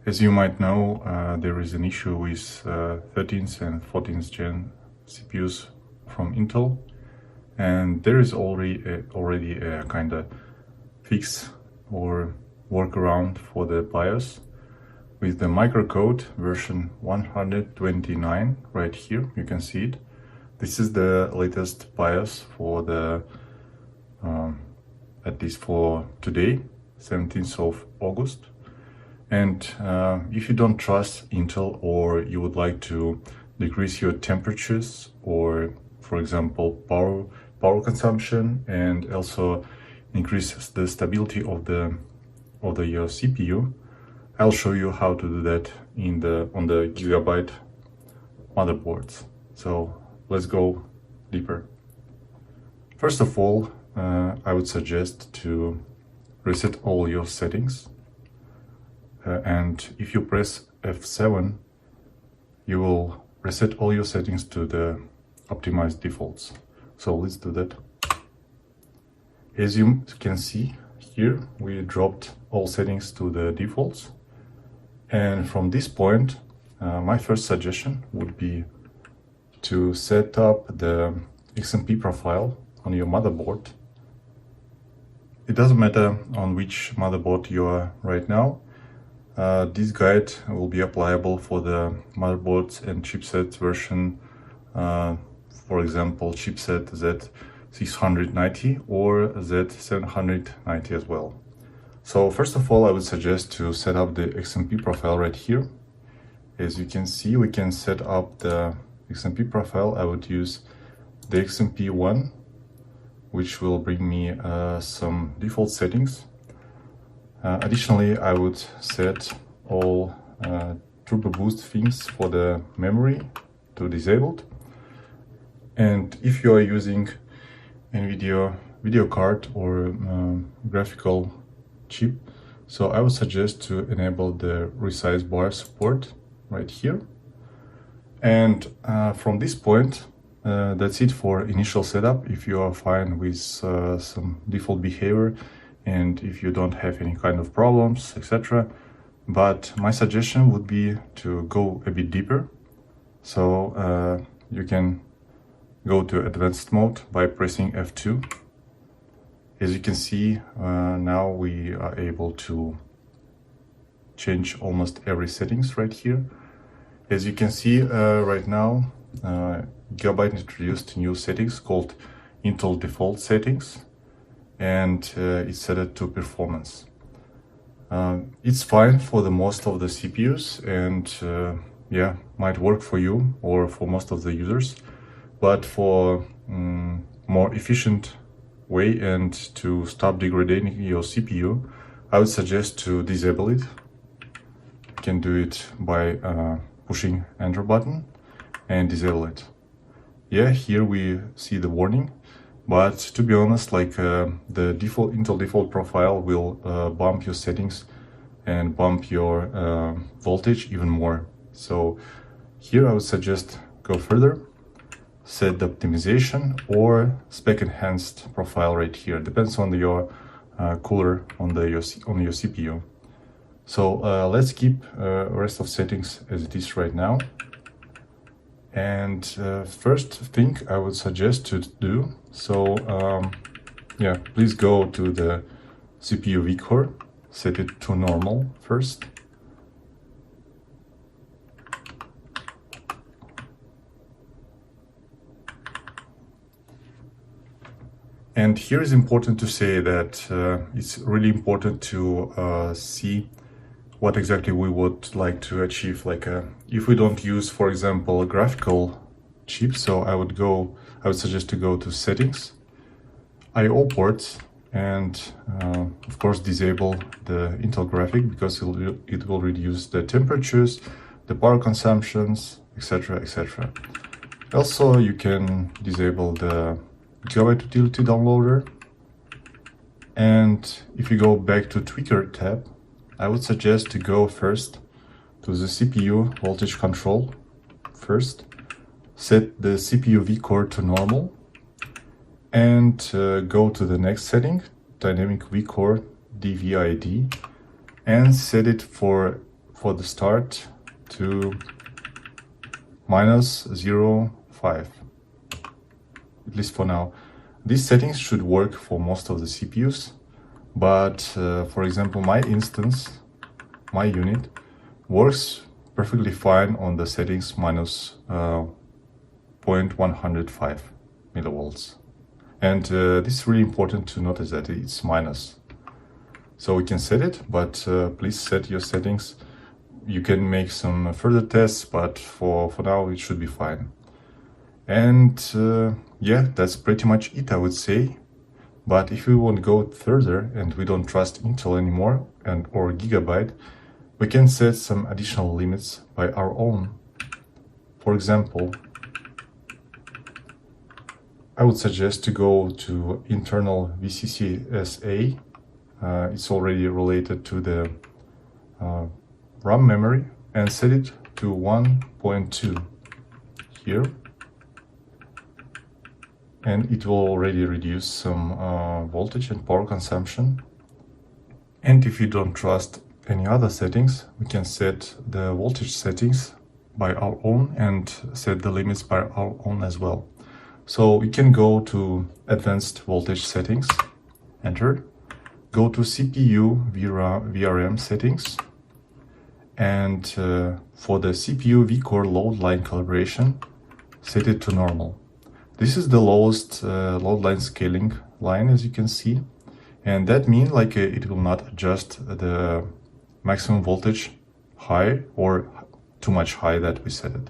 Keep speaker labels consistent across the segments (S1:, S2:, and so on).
S1: As you might know, there is an issue with 13th and 14th gen CPUs from Intel, and there is already a kind of fix or workaround for the BIOS with the Microcode version 129 right here. You can see it. This is the latest BIOS for the at least for today, 17th of August. And if you don't trust Intel, or you would like to decrease your temperatures, or for example power consumption, and also increase the stability of your CPU, I'll show you how to do that on the Gigabyte motherboards. So let's go deeper. First of all, I would suggest to reset all your settings. And if you press F7, you will reset all your settings to the optimized defaults. So let's do that. As you can see here, we dropped all settings to the defaults. And from this point, my first suggestion would be to set up the XMP profile on your motherboard. It doesn't matter on which motherboard you are right now. This guide will be applicable for the motherboards and chipset version, for example, chipset Z690 or Z790 as well. So first of all, I would suggest to set up the XMP profile right here. As you can see, we can set up the XMP profile. I would use the XMP1, which will bring me some default settings. Additionally, I would set all turbo boost things for the memory to disabled. And if you are using NVIDIA video card or graphical chip, so I would suggest to enable the resize bar support right here. And from this point, that's it for initial setup. If you are fine with some default behavior, and if you don't have any kind of problems, etc. But my suggestion would be to go a bit deeper. So you can go to advanced mode by pressing F2. As you can see, now we are able to change almost every settings right here. As you can see right now, Gigabyte introduced new settings called Intel default settings, and it's set to performance. It's fine for the most of the CPUs, and yeah, might work for you or for most of the users. But for more efficient way and to stop degrading your CPU, I would suggest to disable it. You can do it by pushing Enter button and disable it. Yeah, here we see the warning. But to be honest, like the Intel default profile will bump your settings and bump your voltage even more. So here I would suggest go further, set the optimization or spec enhanced profile right here. Depends on your cooler on your CPU. So let's keep rest of settings as it is right now. And first thing I would suggest to do, so yeah, please go to the CPU vCore, set it to normal first. And here is important to say that it's really important to see what exactly we would like to achieve. Like if we don't use, for example, a graphical chip, so I would suggest to go to settings, I/O ports, and of course disable the Intel graphic, because it will reduce the temperatures, the power consumptions, etc., etc. Also, you can disable the Gigabyte utility downloader. And if you go back to Tweaker tab, I would suggest to go first to the CPU voltage control first, set the CPU vCore to normal, and go to the next setting, dynamic vCore DVID, and set it for for the start to minus 0.5, at least for now. These settings should work for most of the CPUs, but for example, my instance, my unit, works perfectly fine on the settings minus 0.105 millivolts. And this is really important to notice that it's minus. So we can set it, but please set your settings. You can make some further tests, but for now it should be fine. And yeah, that's pretty much it, I would say. But if we want to go further and we don't trust Intel anymore or Gigabyte, we can set some additional limits by our own. For example, I would suggest to go to internal VCCSA. It's already related to the RAM memory, and set it to 1.2 here. And it will already reduce some voltage and power consumption. And if you don't trust any other settings, we can set the voltage settings by our own and set the limits by our own as well. So we can go to advanced voltage settings, enter, go to CPU VRM settings, and for the CPU vCore load line calibration, set it to normal. This is the lowest load line scaling line, as you can see, and that means like it will not adjust the maximum voltage high or too much high that we set it.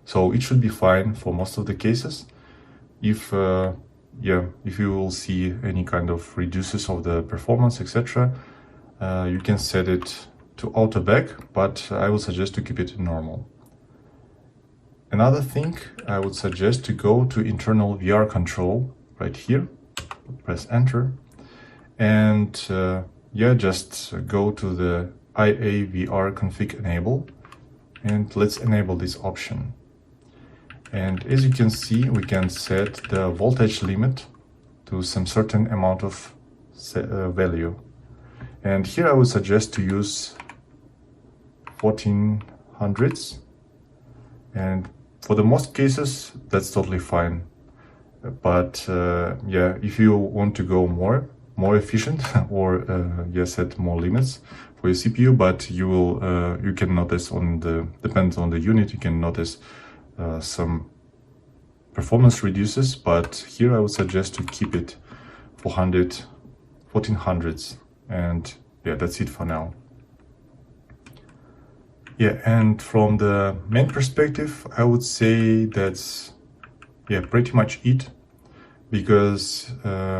S1: So it should be fine for most of the cases. If if you will see any kind of reduces of the performance, etc., you can set it to auto back, but I would suggest to keep it normal. Another thing, I would suggest to go to internal VR control right here, press enter, and yeah, just go to the IAVR config enable, and let's enable this option. And as you can see, we can set the voltage limit to some certain amount of value. And here I would suggest to use 1400s. And for the most cases, that's totally fine. But yeah, if you want to go more efficient, or yeah, set more limits for your CPU, but you will you can notice on the, depends on the unit, you can notice some performance reduces, but here I would suggest to keep it 1400s, and yeah, that's it for now. Yeah, and from the main perspective, I would say that's yeah, pretty much it, because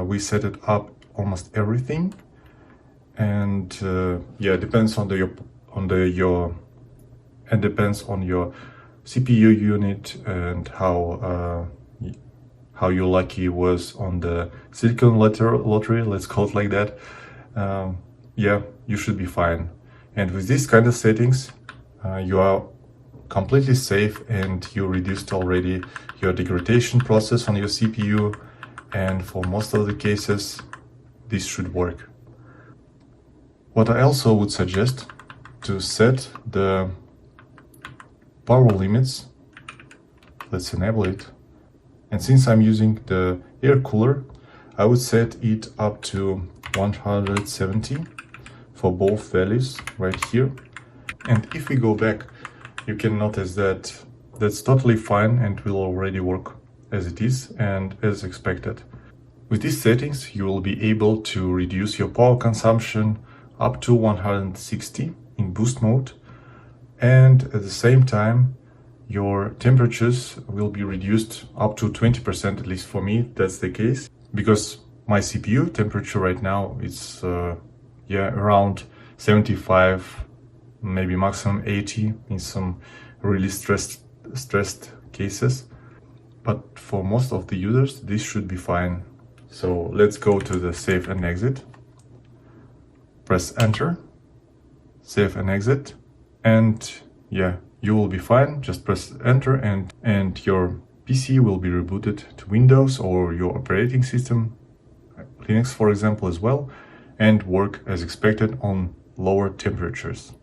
S1: we set it up almost everything, and yeah, depends on depends on your CPU unit and how you lucky was on the silicon lottery, let's call it like that. Yeah, you should be fine. And with these kind of settings, you are completely safe, and you reduced already your degradation process on your CPU, and for most of the cases, this should work. What I also would suggest to set the power limits. Let's enable it. And since I'm using the air cooler, I would set it up to 170 for both values right here. And if we go back, you can notice that that's totally fine and will already work as it is and as expected. With these settings, you will be able to reduce your power consumption up to 160 in boost mode, and at the same time your temperatures will be reduced up to 20%, at least for me that's the case, because my CPU temperature right now is yeah, around 75, maybe maximum 80 in some really stressed cases, but for most of the users this should be fine. So let's go to the save and exit, press enter, save and exit, and yeah, you will be fine. Just press enter and your PC will be rebooted to Windows or your operating system, Linux for example as well, and work as expected on lower temperatures.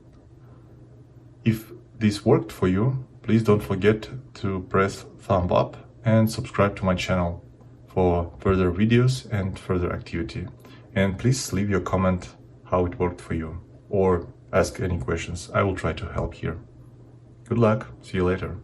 S1: If this worked for you, please don't forget to press thumb up and subscribe to my channel for further videos and further activity. And please leave your comment how it worked for you, or ask any questions. I will try to help here. Good luck. See you later.